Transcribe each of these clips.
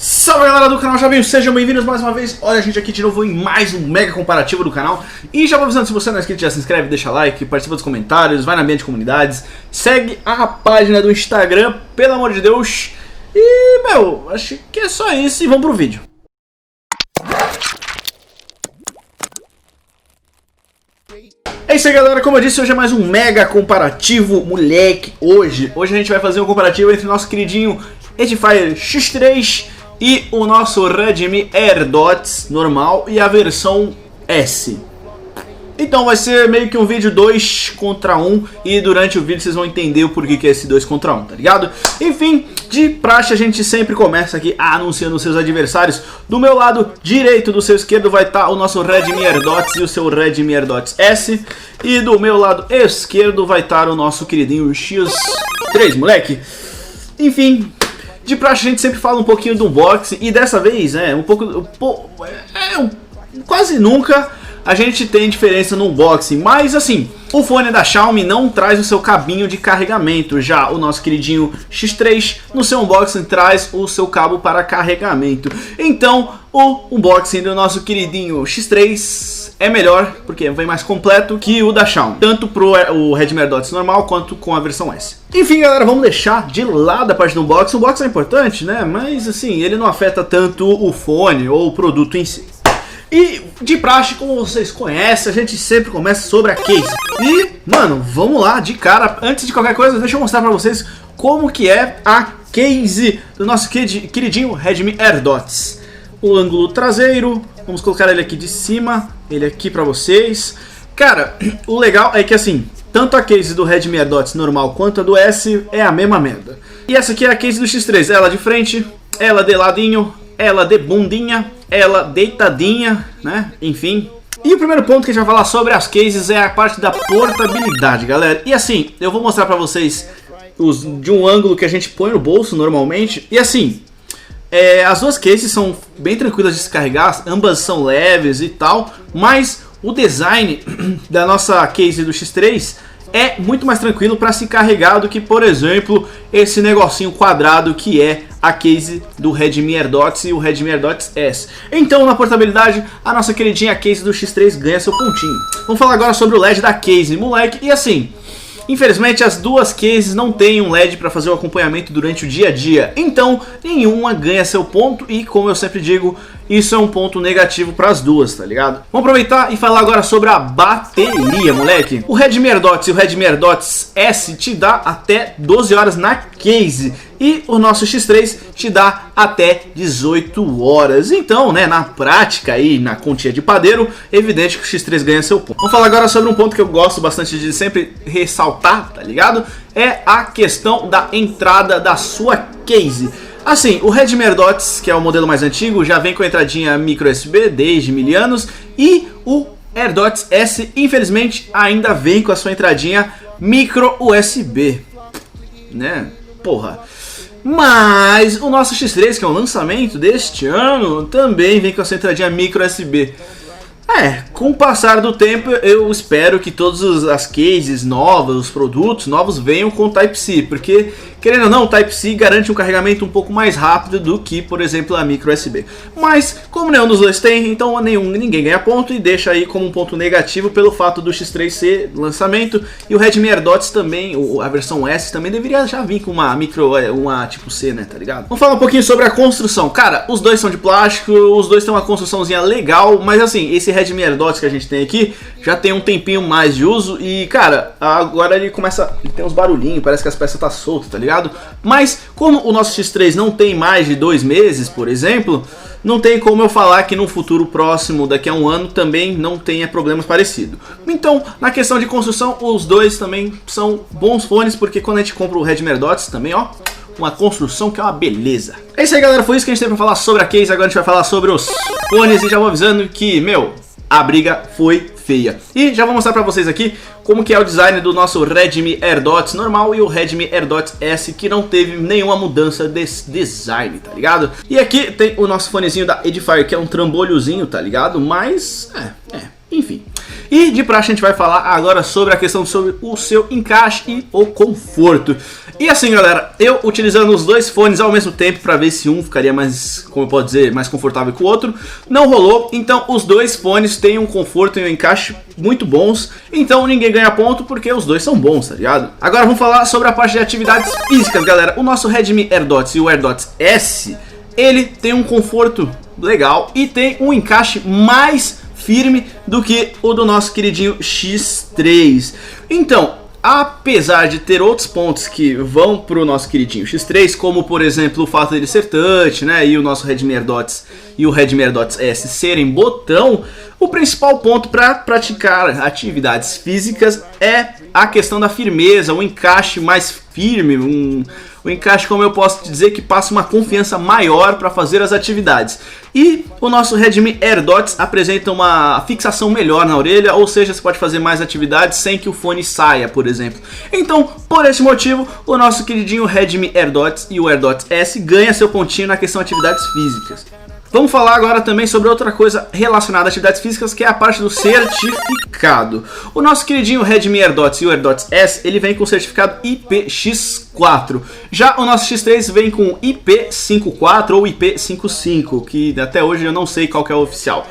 Salve galera do canal Jabinho, sejam bem-vindos mais uma vez. Olha a gente aqui de novo em mais um mega comparativo do canal. E já vou avisando, se você não é inscrito, já se inscreve, deixa like, participa dos comentários, vai na ambiente de comunidades, segue a página do Instagram, pelo amor de Deus. E, meu, acho que é só isso e vamos pro vídeo. É isso aí galera, como eu disse, hoje é mais um mega comparativo, moleque. Hoje a gente vai fazer um comparativo entre o nosso queridinho Edifier X3 e o nosso Redmi AirDots normal e a versão S. Então vai ser meio que um vídeo 2 contra 1 e durante o vídeo vocês vão entender o porquê que é esse 2 contra 1, tá ligado? Enfim, de praxe a gente sempre começa aqui anunciando os seus adversários. Do meu lado direito, do seu esquerdo, vai estar o nosso Redmi AirDots e o seu Redmi AirDots S. E do meu lado esquerdo vai estar o nosso queridinho X3, moleque. Enfim, de praxe a gente sempre fala um pouquinho do unboxing e dessa vez, quase nunca a gente tem diferença no unboxing, mas assim, o fone da Xiaomi não traz o seu cabinho de carregamento, já o nosso queridinho X3 no seu unboxing traz o seu cabo para carregamento. Então o unboxing do nosso queridinho X3 é melhor, porque vem mais completo que o da Xiaomi, tanto pro o Redmi AirDots normal quanto com a versão S. Enfim galera, vamos deixar de lado a parte do unboxing. O unboxing é importante, né, mas assim, ele não afeta tanto o fone ou o produto em si. E de praxe, como vocês conhecem, a gente sempre começa sobre a case. E, mano, vamos lá, de cara. Antes de qualquer coisa, deixa eu mostrar pra vocês como que é a case do nosso queridinho Redmi AirDots. O ângulo traseiro, vamos colocar ele aqui de cima, ele aqui pra vocês. Cara, o legal é que assim, tanto a case do Redmi AirDots normal quanto a do S é a mesma merda. E essa aqui é a case do X3, ela de frente, ela de ladinho, ela de bundinha, ela deitadinha, né? Enfim. E o primeiro ponto que a gente vai falar sobre as cases é a parte da portabilidade, galera. E assim, eu vou mostrar pra vocês de um ângulo que a gente põe no bolso normalmente. E assim, as duas cases são bem tranquilas de se carregar, ambas são leves e tal, mas o design da nossa case do X3 é muito mais tranquilo para se carregar do que, por exemplo, esse negocinho quadrado que é a case do Redmi AirDots e o Redmi AirDots S. Então, na portabilidade, a nossa queridinha case do X3 ganha seu pontinho. Vamos falar agora sobre o LED da case, moleque. E assim, infelizmente as duas cases não têm um LED para fazer o acompanhamento durante o dia a dia. Então, nenhuma ganha seu ponto e, como eu sempre digo, isso é um ponto negativo para as duas, tá ligado? Vamos aproveitar e falar agora sobre a bateria, moleque. O Redmi AirDots e o Redmi AirDots S te dá até 12 horas na case. E o nosso X3 te dá até 18 horas. Então, né, na prática aí, na continha de padeiro, evidente que o X3 ganha seu ponto. Vamos falar agora sobre um ponto que eu gosto bastante de sempre ressaltar, tá ligado? É a questão da entrada da sua case. Assim, o Redmi AirDots, que é o modelo mais antigo, já vem com a entradinha micro USB desde mil anos. E o AirDots S, infelizmente, ainda vem com a sua entradinha micro USB, né? Porra. Mas o nosso X3, que é um lançamento deste ano, também vem com essa entradinha micro USB. Com o passar do tempo eu espero que todas as cases novas, os produtos novos venham com Type-C, porque querendo ou não, o Type-C garante um carregamento um pouco mais rápido do que, por exemplo, a micro USB. Mas como nenhum dos dois tem, então ninguém ganha ponto e deixa aí como um ponto negativo pelo fato do X3 ser lançamento. E o Redmi AirDots também, a versão S também deveria já vir com uma tipo C, né, tá ligado? Vamos falar um pouquinho sobre a construção. Cara, os dois são de plástico, os dois têm uma construçãozinha legal, mas assim, esse Redmi AirDots que a gente tem aqui já tem um tempinho mais de uso e, cara, agora ele tem uns barulhinhos, parece que as peças tá soltas, tá ligado? Mas como o nosso X3 não tem mais de 2 meses, por exemplo, não tem como eu falar que no futuro próximo, daqui a um ano, também não tenha problemas parecidos. Então, na questão de construção, os dois também são bons fones, porque quando a gente compra o Redmi AirDots também, ó, uma construção que é uma beleza. É isso aí, galera, foi isso que a gente tem pra falar sobre a case. Agora a gente vai falar sobre os fones e já vou avisando que, meu, a briga foi feia. E já vou mostrar pra vocês aqui como que é o design do nosso Redmi AirDots normal e o Redmi AirDots S, que não teve nenhuma mudança desse design, tá ligado? E aqui tem o nosso fonezinho da Edifier, que é um trambolhozinho, tá ligado? Mas, enfim. E de praxe a gente vai falar agora sobre a questão sobre o seu encaixe e o conforto. E assim, galera, eu utilizando os dois fones ao mesmo tempo para ver se um ficaria mais, como eu posso dizer, mais confortável que o outro, não rolou. Então os dois fones têm um conforto e um encaixe muito bons, então ninguém ganha ponto porque os dois são bons, tá ligado? Agora vamos falar sobre a parte de atividades físicas, galera. O nosso Redmi AirDots e o AirDots S, ele tem um conforto legal e tem um encaixe mais firme do que o do nosso queridinho X3. Então, apesar de ter outros pontos que vão pro nosso queridinho X3, como por exemplo o fato dele ser touch, né, e o nosso Redmi AirDots e o Redmi AirDots S serem botão, o principal ponto para praticar atividades físicas é a questão da firmeza, o encaixe mais firme, o encaixe, como eu posso dizer, que passa uma confiança maior para fazer as atividades. E o nosso Redmi AirDots apresenta uma fixação melhor na orelha, ou seja, você pode fazer mais atividades sem que o fone saia, por exemplo. Então, por esse motivo, o nosso queridinho Redmi AirDots e o AirDots S ganha seu pontinho na questão de atividades físicas. Vamos falar agora também sobre outra coisa relacionada a atividades físicas, que é a parte do certificado. O nosso queridinho Redmi AirDots e o AirDots S, ele vem com o certificado IP-X4. Já o nosso X3 vem com IP-54 ou IP-55, que até hoje eu não sei qual que é o oficial.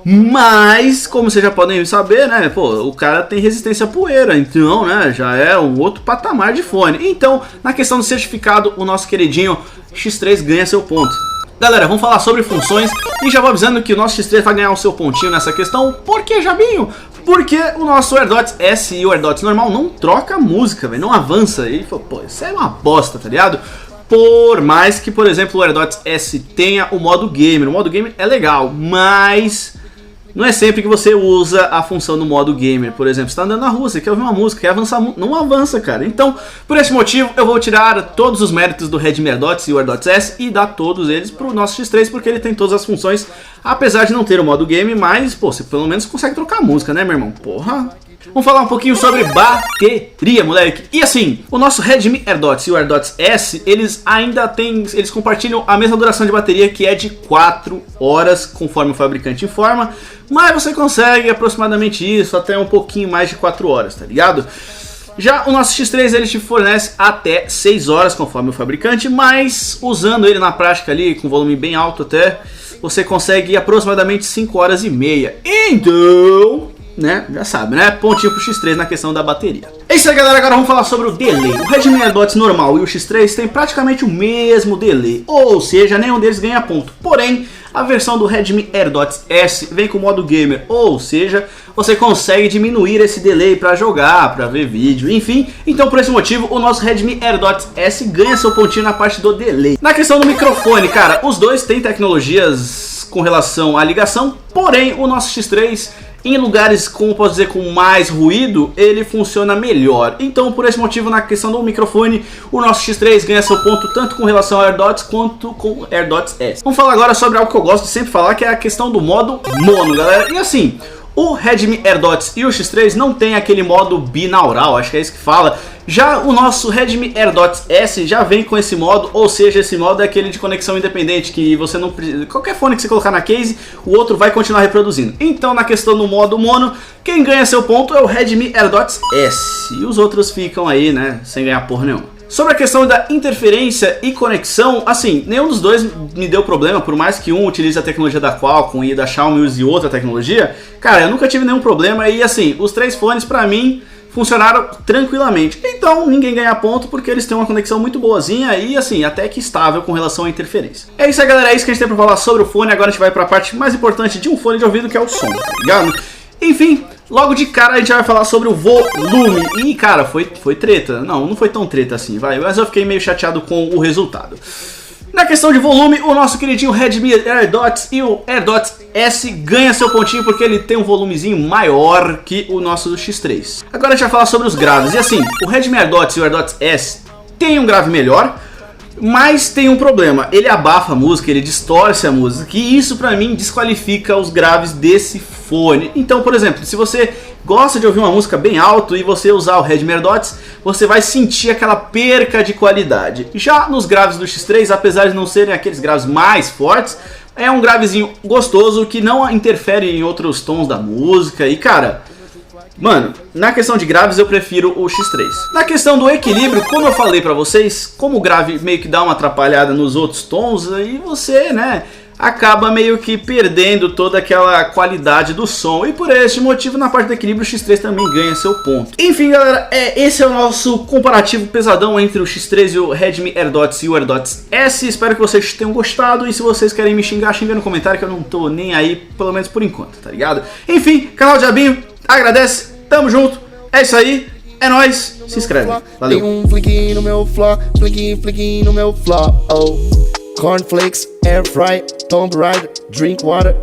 Mas, como vocês já podem saber, né, pô, o cara tem resistência à poeira, então, né, já é um outro patamar de fone. Então, na questão do certificado, o nosso queridinho X3 ganha seu ponto. Galera, vamos falar sobre funções e já vou avisando que o nosso X3 vai ganhar o seu pontinho nessa questão. Por que, Jabinho? Porque o nosso AirDots S e o AirDots normal não troca música, velho, não avança. E pô, isso é uma bosta, tá ligado? Por mais que, por exemplo, o AirDots S tenha o modo gamer. O modo gamer é legal, mas não é sempre que você usa a função do modo gamer. Por exemplo, você está andando na rua, você quer ouvir uma música, quer avançar, não avança, cara. Então, por esse motivo, eu vou tirar todos os méritos do Redmi AirDots e o AirDots S e dar todos eles pro nosso X3, porque ele tem todas as funções, apesar de não ter o modo game, mas, pô, você pelo menos consegue trocar música, né, meu irmão? Porra! Vamos falar um pouquinho sobre bateria, moleque. E assim, o nosso Redmi AirDots e o AirDots S, eles compartilham a mesma duração de bateria, que é de 4 horas, conforme o fabricante informa. Mas você consegue aproximadamente isso, até um pouquinho mais de 4 horas, tá ligado? Já o nosso X3, ele te fornece até 6 horas, conforme o fabricante, mas usando ele na prática ali, com volume bem alto até, você consegue aproximadamente 5 horas e meia. Então, né, já sabe, né, pontinho pro X3 na questão da bateria. É isso aí, galera, agora vamos falar sobre o delay. O Redmi AirDots normal e o X3 tem praticamente o mesmo delay, ou seja, nenhum deles ganha ponto. Porém, a versão do Redmi AirDots S vem com o modo gamer, ou seja, você consegue diminuir esse delay para jogar, para ver vídeo, enfim. Então, por esse motivo, o nosso Redmi AirDots S ganha seu pontinho na parte do delay. Na questão do microfone, cara, os dois têm tecnologias com relação à ligação, porém, o nosso X3, em lugares, como posso dizer, com mais ruído, ele funciona melhor. Então, por esse motivo, na questão do microfone, o nosso X3 ganha seu ponto tanto com relação ao AirDots quanto com o AirDots S. Vamos falar agora sobre algo que eu gosto de sempre falar, que é a questão do modo mono, galera. E assim, o Redmi AirDots e o X3 não tem aquele modo binaural, acho que é isso que fala. Já o nosso Redmi AirDots S já vem com esse modo, ou seja, esse modo é aquele de conexão independente, que você não precisa, qualquer fone que você colocar na case, o outro vai continuar reproduzindo. Então, na questão do modo mono, quem ganha seu ponto é o Redmi AirDots S, e os outros ficam aí, né, sem ganhar porra nenhuma. Sobre a questão da interferência e conexão, assim, nenhum dos dois me deu problema, por mais que um utilize a tecnologia da Qualcomm e da Xiaomi use outra tecnologia, cara, eu nunca tive nenhum problema e assim, os três fones pra mim funcionaram tranquilamente. Então ninguém ganha ponto porque eles têm uma conexão muito boazinha e assim, até que estável com relação à interferência. É isso aí, galera, é isso que a gente tem pra falar sobre o fone. Agora a gente vai pra parte mais importante de um fone de ouvido, que é o som, tá ligado? Enfim, logo de cara a gente vai falar sobre o volume. E cara, foi treta. Não foi tão treta assim, vai, mas eu fiquei meio chateado com o resultado. Na questão de volume, o nosso queridinho Redmi AirDots e o AirDots S ganha seu pontinho porque ele tem um volumezinho maior que o nosso do X3. Agora a gente vai falar sobre os graves. E assim, o Redmi AirDots e o AirDots S tem um grave melhor, mas tem um problema, ele abafa a música, ele distorce a música, e isso pra mim desqualifica os graves desse fone. Então, por exemplo, se você gosta de ouvir uma música bem alto e você usar o Redmi AirDots, você vai sentir aquela perca de qualidade. Já nos graves do X3, apesar de não serem aqueles graves mais fortes, é um gravezinho gostoso que não interfere em outros tons da música e, cara, Mano, na questão de graves eu prefiro o X3. Na questão do equilíbrio, como eu falei pra vocês, como o grave meio que dá uma atrapalhada nos outros tons, aí você, né, acaba meio que perdendo toda aquela qualidade do som. E por este motivo, na parte do equilíbrio, o X3 também ganha seu ponto. Enfim, galera, esse é o nosso comparativo pesadão entre o X3 e o Redmi AirDots e o AirDots S. Espero que vocês tenham gostado. E se vocês querem me xingar, xinga no comentário que eu não tô nem aí, pelo menos por enquanto, tá ligado? Enfim, canal Diabinho, agradece, tamo junto, é isso aí, é nóis, se inscreve, valeu. Tem flick no meu flick no meu Cornflakes, air fry, Tomb Raider, drink water.